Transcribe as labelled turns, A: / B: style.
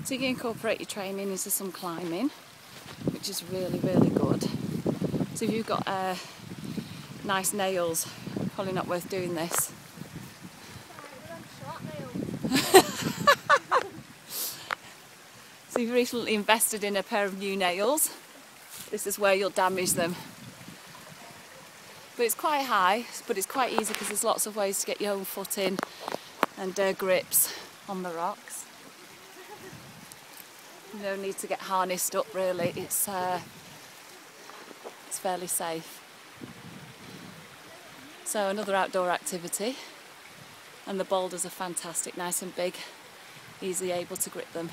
A: So you can incorporate your training into some climbing, which is really, really good. So if you've got nice nails, probably not worth doing this. So you've recently invested in a pair of new nails. This is where you'll damage them. But it's quite high, but it's quite easy because there's lots of ways to get your own foot in and grips on the rocks. You don't need to get harnessed up really, it's fairly safe. So another outdoor activity, and the boulders are fantastic, nice and big, easily able to grip them.